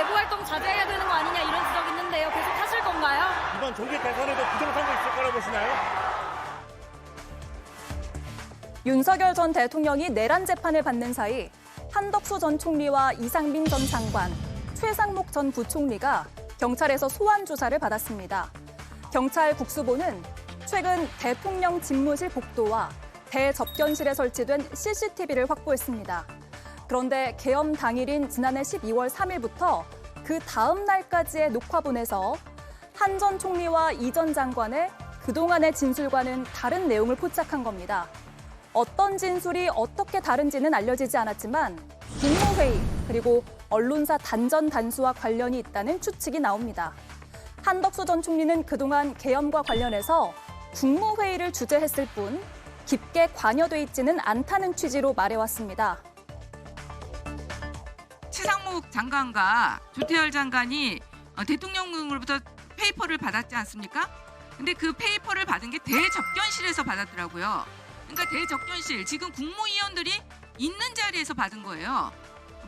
외부 활동 자제해야 되는 거 아니냐 이런 지적이 있는데요. 계속 하실 건가요? 이번 조기 대선에도 부정선거 있을 거라 보시나요? 윤석열 전 대통령이 내란 재판을 받는 사이 한덕수 전 총리와 이상민 전 장관, 최상목 전 부총리가 경찰에서 소환 조사를 받았습니다. 경찰 국수본은 최근 대통령 집무실 복도와 대접견실에 설치된 CCTV를 확보했습니다. 그런데 계엄 당일인 지난해 12월 3일부터 그 다음 날까지의 녹화본에서 한 전 총리와 이 전 장관의 그동안의 진술과는 다른 내용을 포착한 겁니다. 어떤 진술이 어떻게 다른지는 알려지지 않았지만 국무회의 그리고 언론사 단전 단수와 관련이 있다는 추측이 나옵니다. 한덕수 전 총리는 그동안 계엄과 관련해서 국무회의를 주재했을 뿐 깊게 관여돼 있지는 않다는 취지로 말해왔습니다. 최상목 장관과 조태열 장관이 대통령으로부터 페이퍼를 받았지 않습니까? 근데 그 페이퍼를 받은 게 대접견실에서 받았더라고요. 그러니까 대접견실, 지금 국무위원들이 있는 자리에서 받은 거예요.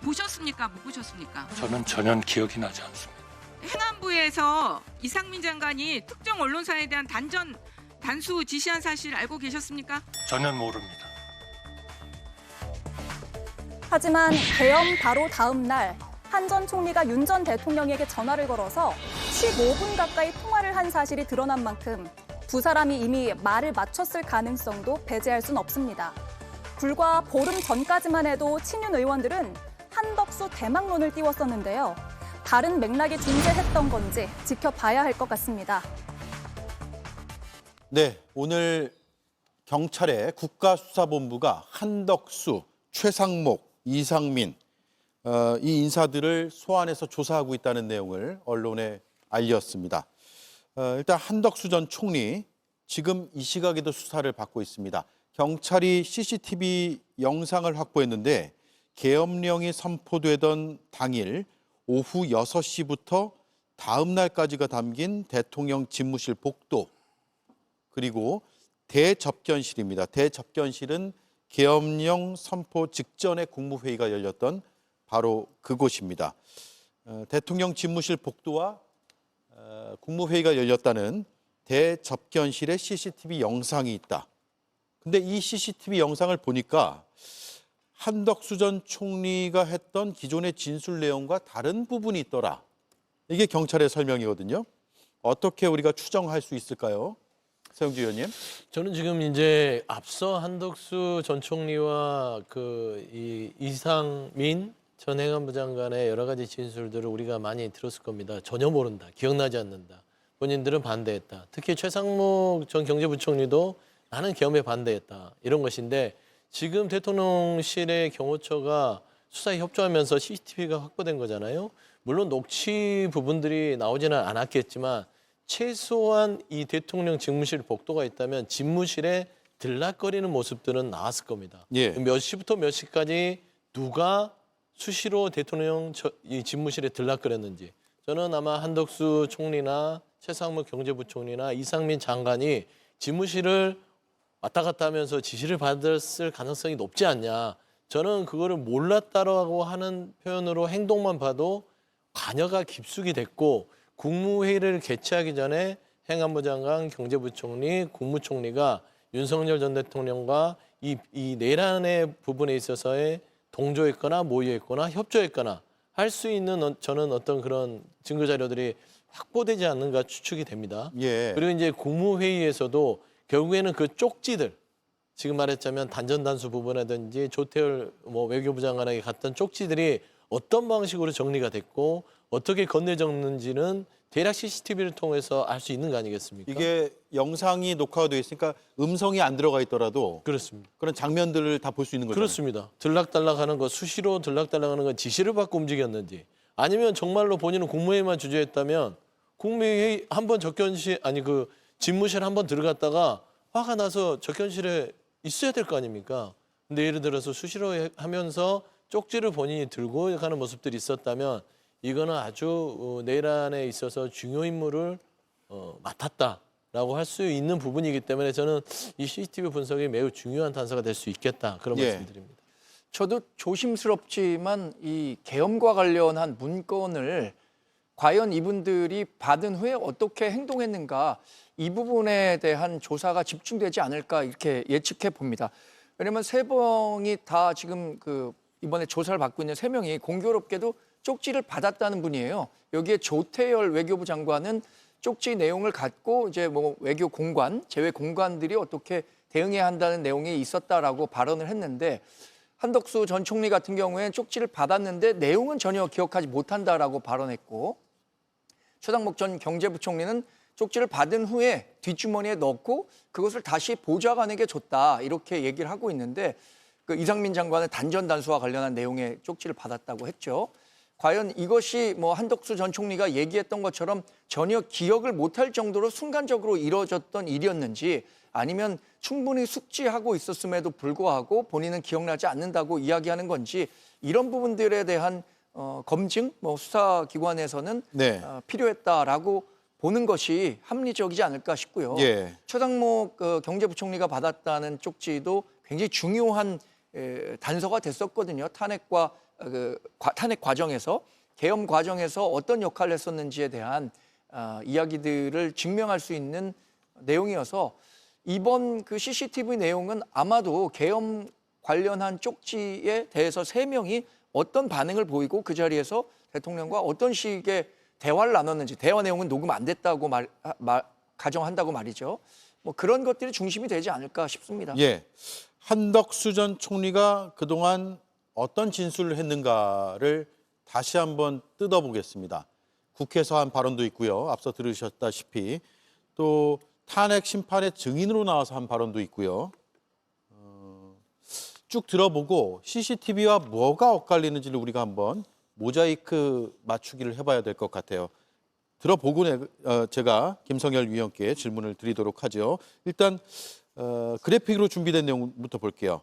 보셨습니까? 못 보셨습니까? 저는 전혀 기억이 나지 않습니다. 행안부에서 이상민 장관이 특정 언론사에 대한 단수 지시한 사실 알고 계셨습니까? 전혀 모릅니다. 하지만 계엄 바로 다음 날 한 전 총리가 윤 전 대통령에게 전화를 걸어서 15분 가까이 통화를 한 사실이 드러난 만큼 두 사람이 이미 말을 맞췄을 가능성도 배제할 순 없습니다. 불과 보름 전까지만 해도 친윤 의원들은 한덕수 대망론을 띄웠었는데요. 다른 맥락이 존재했던 건지 지켜봐야 할 것 같습니다. 네, 오늘 경찰의 국가수사본부가 한덕수, 최상목, 이상민 이 인사들을 소환해서 조사하고 있다는 내용을 언론에 알렸습니다. 일단 한덕수 전 총리 지금 이 시각에도 수사를 받고 있습니다. 경찰이 CCTV 영상을 확보했는데 계엄령이 선포되던 당일 오후 6시부터 다음 날까지가 담긴 대통령 집무실 복도 그리고 대접견실입니다. 대접견실은 계엄령 선포 직전에 국무회의가 열렸던 바로 그곳입니다. 대통령 집무실 복도와 국무회의가 열렸다는 대접견실에 CCTV 영상이 있다. 근데 이 CCTV 영상을 보니까 한덕수 전 총리가 했던 기존의 진술 내용과 다른 부분이 있더라. 이게 경찰의 설명이거든요. 어떻게 우리가 추정할 수 있을까요? 서영주 의원님. 저는 지금 이제 앞서 한덕수 전 총리와 이상민 전 행안부 장관의 여러 가지 진술들을 우리가 많이 들었을 겁니다. 전혀 모른다, 기억나지 않는다. 본인들은 반대했다. 특히 최상목 전 경제부총리도 나는 계엄에 반대했다. 이런 것인데 지금 대통령실의 경호처가 수사에 협조하면서 CCTV가 확보된 거잖아요. 물론 녹취 부분들이 나오지는 않았겠지만 최소한 이 대통령 집무실 복도가 있다면 집무실에 들락거리는 모습들은 나왔을 겁니다. 예. 몇 시부터 몇 시까지 누가 수시로 대통령 이 집무실에 들락거렸는지 저는 아마 한덕수 총리나 최상목 경제부총리나 이상민 장관이 집무실을 왔다 갔다 하면서 지시를 받았을 가능성이 높지 않냐. 저는 그거를 몰랐다라고 하는 표현으로 행동만 봐도 관여가 깊숙이 됐고 국무회의를 개최하기 전에 행안부 장관, 경제부총리, 국무총리가 윤석열 전 대통령과 이 내란의 부분에 있어서의 동조했거나 모의했거나 협조했거나 할 수 있는 저는 어떤 그런 증거 자료들이 확보되지 않는가 추측이 됩니다. 예. 그리고 이제 국무회의에서도 결국에는 그 쪽지들 지금 말했자면 단전단수 부분이라든지 조태열 외교부 장관에게 갔던 쪽지들이 어떤 방식으로 정리가 됐고 어떻게 건네졌는지는 대략 CCTV를 통해서 알 수 있는 거 아니겠습니까? 이게 영상이 녹화가 되어 있으니까 음성이 안 들어가 있더라도 그렇습니다. 그런 장면들을 다 볼 수 있는 거죠. 그렇습니다. 들락달락하는 거, 수시로 들락달락하는 건 지시를 받고 움직였는지 아니면 정말로 본인은 국무회의만 주재했다면 국무회의 한번 집무실 한번 들어갔다가 화가 나서 접견실에 있어야 될 거 아닙니까? 근데 예를 들어서 수시로 하면서 쪽지를 본인이 들고 가는 모습들이 있었다면 이거는 아주 내란에 있어서 중요 임무를 맡았다라고 할 수 있는 부분이기 때문에 저는 이 CCTV 분석이 매우 중요한 단서가 될 수 있겠다 그런 예. 말씀드립니다. 저도 조심스럽지만 이 계엄과 관련한 문건을 과연 이분들이 받은 후에 어떻게 행동했는가 이 부분에 대한 조사가 집중되지 않을까 이렇게 예측해 봅니다. 왜냐하면 세 명이 다 지금 이번에 조사를 받고 있는 세 명이 공교롭게도 쪽지를 받았다는 분이에요. 여기에 조태열 외교부 장관은 쪽지 내용을 갖고 이제 뭐 외교 공관, 제외 공관들이 어떻게 대응해야 한다는 내용이 있었다라고 발언을 했는데 한덕수 전 총리 같은 경우에는 쪽지를 받았는데 내용은 전혀 기억하지 못한다라고 발언했고 최상목 전 경제부총리는 쪽지를 받은 후에 뒷주머니에 넣고 그것을 다시 보좌관에게 줬다 이렇게 얘기를 하고 있는데 이상민 장관은 단전단수와 관련한 내용의 쪽지를 받았다고 했죠. 과연 이것이 뭐 한덕수 전 총리가 얘기했던 것처럼 전혀 기억을 못할 정도로 순간적으로 이루어졌던 일이었는지 아니면 충분히 숙지하고 있었음에도 불구하고 본인은 기억나지 않는다고 이야기하는 건지 이런 부분들에 대한 검증, 뭐 수사기관에서는 네. 필요했다라고 보는 것이 합리적이지 않을까 싶고요. 예. 최상목 경제부총리가 받았다는 쪽지도 굉장히 중요한 단서가 됐었거든요. 탄핵 과정에서 계엄 과정에서 어떤 역할을 했었는지에 대한 이야기들을 증명할 수 있는 내용이어서 이번 그 CCTV 내용은 아마도 계엄 관련한 쪽지에 대해서 세 명이 어떤 반응을 보이고 그 자리에서 대통령과 어떤 식의 대화를 나눴는지 대화 내용은 녹음 안 됐다고 가정한다고 말이죠. 뭐 그런 것들이 중심이 되지 않을까 싶습니다. 예. 한덕수 전 총리가 그동안 어떤 진술을 했는가를 다시 한번 뜯어보겠습니다. 국회에서 한 발언도 있고요. 앞서 들으셨다시피 또 탄핵 심판의 증인으로 나와서 한 발언도 있고요. 쭉 들어보고 CCTV와 뭐가 엇갈리는지를 우리가 한번 모자이크 맞추기를 해봐야 될 것 같아요. 들어보고 제가 김성열 위원께 질문을 드리도록 하죠. 일단 그래픽으로 준비된 내용부터 볼게요.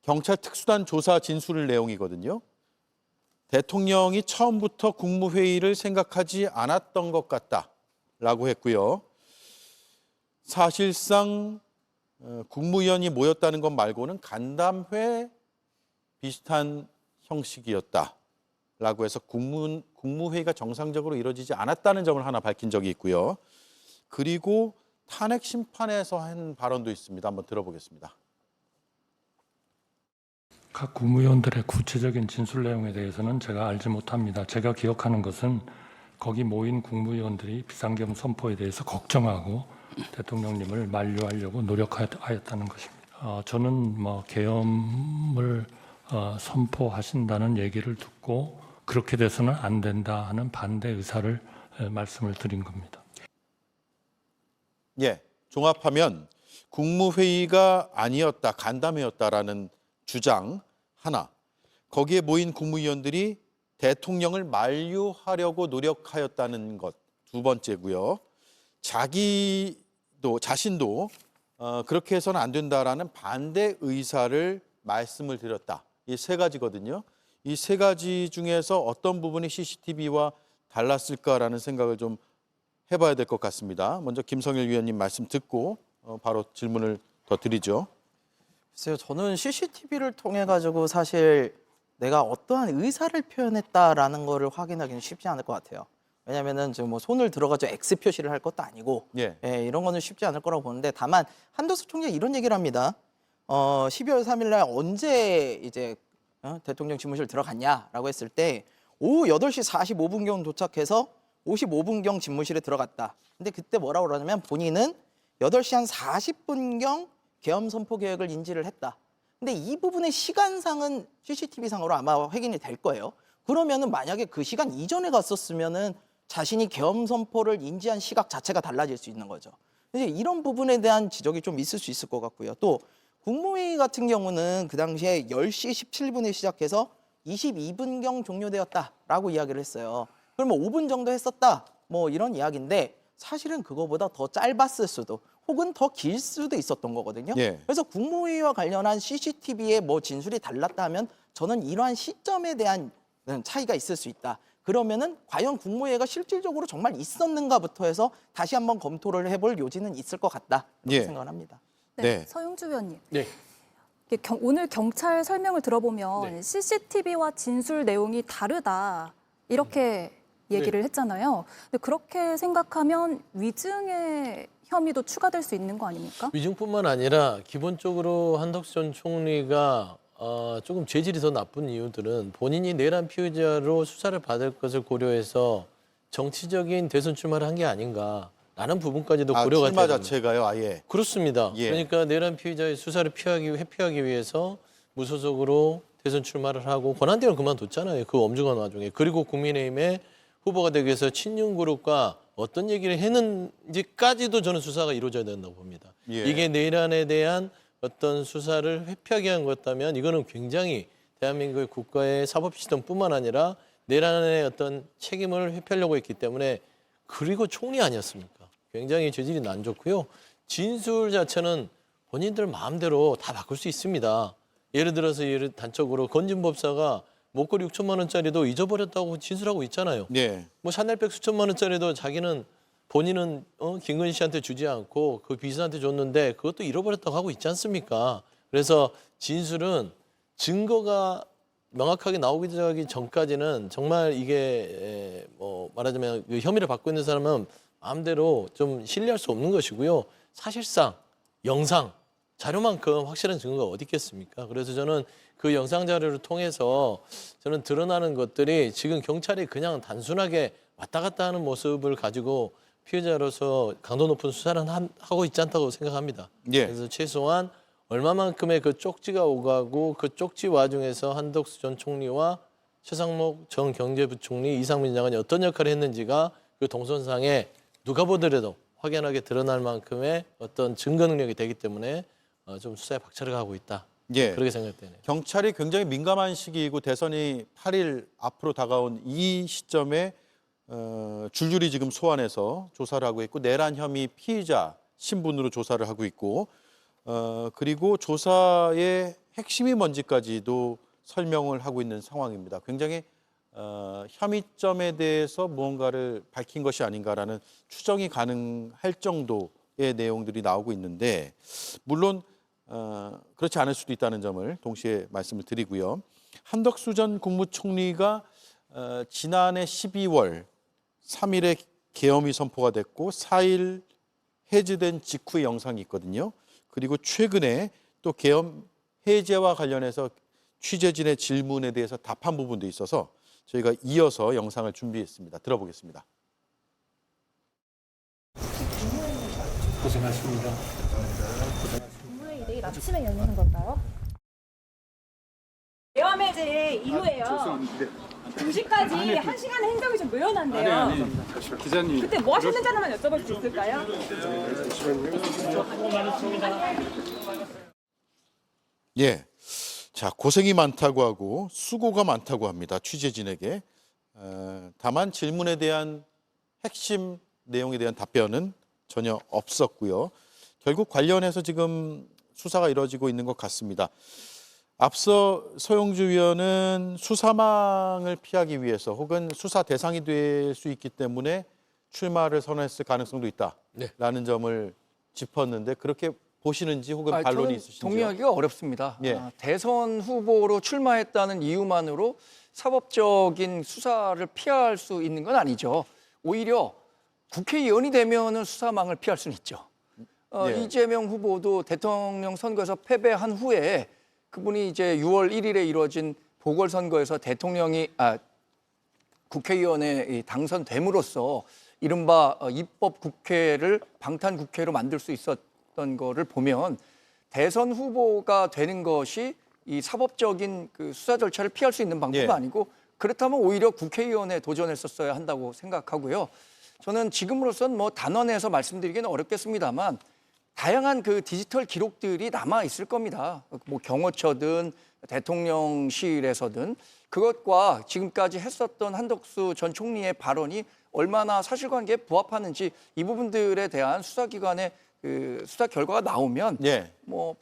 경찰 특수단 조사 진술 내용이거든요. 대통령이 처음부터 국무회의를 생각하지 않았던 것 같다라고 했고요. 사실상 국무위원이 모였다는 것 말고는 간담회 비슷한 형식이었다라고 해서 국무회의가 정상적으로 이루어지지 않았다는 점을 하나 밝힌 적이 있고요. 그리고 탄핵 심판에서 한 발언도 있습니다. 한번 들어보겠습니다. 각 국무위원들의 구체적인 진술 내용에 대해서는 제가 알지 못합니다. 제가 기억하는 것은 거기 모인 국무위원들이 비상계엄 선포에 대해서 걱정하고 대통령님을 만류하려고 노력하였다는 것입니다. 저는 뭐 계엄을 선포하신다는 얘기를 듣고 그렇게 돼서는 안 된다 하는 반대 의사를 말씀을 드린 겁니다. 예, 종합하면 국무회의가 아니었다, 간담회였다라는 주장 하나, 거기에 모인 국무위원들이 대통령을 만류하려고 노력하였다는 것 두 번째고요. 자신도 그렇게 해서는 안 된다라는 반대 의사를 말씀을 드렸다. 이 세 가지거든요. 이 세 가지 중에서 어떤 부분이 CCTV와 달랐을까라는 생각을 좀 해봐야 될 것 같습니다. 먼저 김성일 위원님 말씀 듣고 바로 질문을 더 드리죠. 글쎄요, 저는 CCTV를 통해 가지고 사실 내가 어떠한 의사를 표현했다라는 거를 확인하기는 쉽지 않을 것 같아요. 왜냐하면은 지금 뭐 손을 들어가지고 X 표시를 할 것도 아니고, 예. 이런 거는 쉽지 않을 거라고 보는데, 다만 한덕수 총리가 이런 얘기를 합니다. 12월 3일날 언제 이제 대통령 집무실 들어갔냐라고 했을 때 오후 8시 45분경 도착해서 55분경 집무실에 들어갔다. 근데 그때 뭐라고 그러냐면 본인은 8시 한 40분경 계엄 선포 계획을 인지를 했다. 근데 이 부분의 시간상은 CCTV상으로 아마 확인이 될 거예요. 그러면은 만약에 그 시간 이전에 갔었으면은 자신이 계엄 선포를 인지한 시각 자체가 달라질 수 있는 거죠. 이제 이런 부분에 대한 지적이 좀 있을 수 있을 것 같고요. 또 국무회의 같은 경우는 그 당시에 10시 17분에 시작해서 22분경 종료되었다라고 이야기를 했어요. 그러면 5분 정도 했었다. 뭐 이런 이야기인데 사실은 그거보다 더 짧았을 수도 혹은 더 길 수도 있었던 거거든요. 예. 그래서 국무회의와 관련한 CCTV의 뭐 진술이 달랐다 하면 저는 이러한 시점에 대한 차이가 있을 수 있다. 그러면은 과연 국무회의가 실질적으로 정말 있었는가부터 해서 다시 한번 검토를 해볼 요지는 있을 것 같다. 그렇게 예. 생각을 합니다. 네, 네. 서용주 위원님. 네. 오늘 경찰 설명을 들어보면 네. CCTV와 진술 내용이 다르다 이렇게 얘기를 했잖아요. 근데 그렇게 생각하면 위증의 혐의도 추가될 수 있는 거 아닙니까? 위증뿐만 아니라 기본적으로 한덕수 전 총리가 조금 죄질이 더 나쁜 이유들은 본인이 내란 피의자로 수사를 받을 것을 고려해서 정치적인 대선 출마를 한 게 아닌가라는 부분까지도 고려가 출마 됩니다. 자체가요, 아예. 그렇습니다. 예. 그러니까 내란 피의자의 수사를 회피하기 위해서 무소속으로 대선 출마를 하고 권한대행을 그만뒀잖아요. 그 엄중한 와중에. 그리고 국민의힘의 후보가 되기 위해서 친윤그룹과 어떤 얘기를 했는지까지도 저는 수사가 이루어져야 된다고 봅니다. 예. 이게 내란에 대한 어떤 수사를 회피하게 한 것다면 이거는 굉장히 대한민국의 국가의 사법 시스템뿐만 아니라 내란의 어떤 책임을 회피하려고 했기 때문에 그리고 총리 아니었습니까? 굉장히 죄질이 안 좋고요. 진술 자체는 본인들 마음대로 다 바꿀 수 있습니다. 예를 들어서 단적으로 건진 법사가 목걸이 6천만 원짜리도 잊어버렸다고 진술하고 있잖아요. 예. 뭐 샤넬백 수천만 원짜리도 자기는 본인은 김건희 씨한테 주지 않고 그 비서한테 줬는데 그것도 잃어버렸다고 하고 있지 않습니까? 그래서 진술은 증거가 명확하게 나오기 전까지는 정말 이게 뭐 말하자면 그 혐의를 받고 있는 사람은 마음대로 좀 신뢰할 수 없는 것이고요. 사실상 영상 자료만큼 확실한 증거가 어디 있겠습니까? 그래서 저는 그 영상 자료를 통해서 저는 드러나는 것들이 지금 경찰이 그냥 단순하게 왔다 갔다 하는 모습을 가지고 피해자로서 강도 높은 수사를 하고 있지 않다고 생각합니다. 예. 그래서 최소한 얼마만큼의 그 쪽지가 오가고 그 쪽지 와중에서 한덕수 전 총리와 최상목 전 경제부총리, 이상민 장관이 어떤 역할을 했는지가 그 동선상에 누가 보더라도 확연하게 드러날 만큼의 어떤 증거 능력이 되기 때문에 좀 수사에 박차를 가고 있다. 예. 그렇게 생각되네요. 경찰이 굉장히 민감한 시기이고 대선이 8일 앞으로 다가온 이 시점에 줄줄이 지금 소환해서 조사를 하고 있고 내란 혐의 피의자 신분으로 조사를 하고 있고 그리고 조사의 핵심이 뭔지까지도 설명을 하고 있는 상황입니다. 굉장히 혐의점에 대해서 무언가를 밝힌 것이 아닌가라는 추정이 가능할 정도의 내용들이 나오고 있는데 물론 그렇지 않을 수도 있다는 점을 동시에 말씀을 드리고요. 한덕수 전 국무총리가 지난해 12월 3일에 계엄이 선포가 됐고 4일 해제된 직후의 영상이 있거든요. 그리고 최근에 또 계엄 해제와 관련해서 취재진의 질문에 대해서 답한 부분도 있어서 저희가 이어서 영상을 준비했습니다. 들어보겠습니다. 고생하십니다. 국무회의 내일 아침에 열리는 걸까요? 계엄 해제 이후에요. 2시까지 1시간의 행정이 좀 늘어난대요. 기자님. 그때 뭐 하셨는지 하나만 여쭤볼 수 있을까요? 예. 자, 고생이 많다고 하고 수고가 많다고 합니다. 취재진에게. 다만 질문에 대한 핵심 내용에 대한 답변은 전혀 없었고요. 결국 관련해서 지금 수사가 이루어지고 있는 것 같습니다. 앞서 서영주 위원은 수사망을 피하기 위해서 혹은 수사 대상이 될 수 있기 때문에 출마를 선언했을 가능성도 있다라는 점을 짚었는데 그렇게 보시는지 혹은 반론이 저는 있으신지요? 동의하기가 어렵습니다. 예. 대선 후보로 출마했다는 이유만으로 사법적인 수사를 피할 수 있는 건 아니죠. 오히려 국회의원이 되면은 수사망을 피할 수는 있죠. 예. 이재명 후보도 대통령 선거에서 패배한 후에 그분이 이제 6월 1일에 이루어진 보궐선거에서 국회의원에 당선됨으로써 이른바 입법국회를 방탄국회로 만들 수 있었던 거를 보면 대선 후보가 되는 것이 이 사법적인 그 수사 절차를 피할 수 있는 방법은 예. 아니고 그렇다면 오히려 국회의원에 도전했었어야 한다고 생각하고요. 저는 지금으로선 뭐 단언해서 말씀드리기는 어렵겠습니다만 다양한 그 디지털 기록들이 남아 있을 겁니다. 뭐 경호처든 대통령실에서든 그것과 지금까지 했었던 한덕수 전 총리의 발언이 얼마나 사실관계에 부합하는지 이 부분들에 대한 수사기관의 그 수사 결과가 나오면 예. 뭐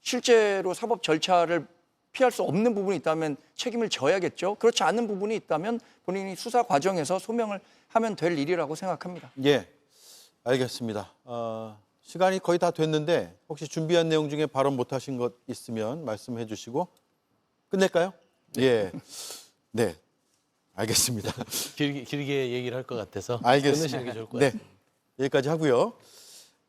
실제로 사법 절차를 피할 수 없는 부분이 있다면 책임을 져야겠죠. 그렇지 않은 부분이 있다면 본인이 수사 과정에서 소명을 하면 될 일이라고 생각합니다. 예, 알겠습니다. 시간이 거의 다 됐는데 혹시 준비한 내용 중에 발언 못하신 것 있으면 말씀해 주시고 끝낼까요? 예. 네. 알겠습니다. 길게 얘기를 할 것 같아서 알겠습니다. 끝내시는 게 좋을 것 네. 같아요. 여기까지 하고요.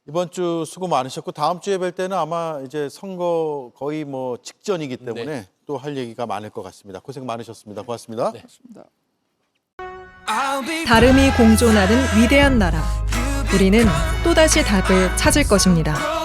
이번 주 수고 많으셨고 다음 주에 뵐 때는 아마 이제 선거 거의 뭐 직전이기 때문에 네. 또 할 얘기가 많을 것 같습니다. 고생 많으셨습니다. 고맙습니다. 네. 다름이 공존하는 위대한 나라. 우리는 또다시 답을 찾을 것입니다.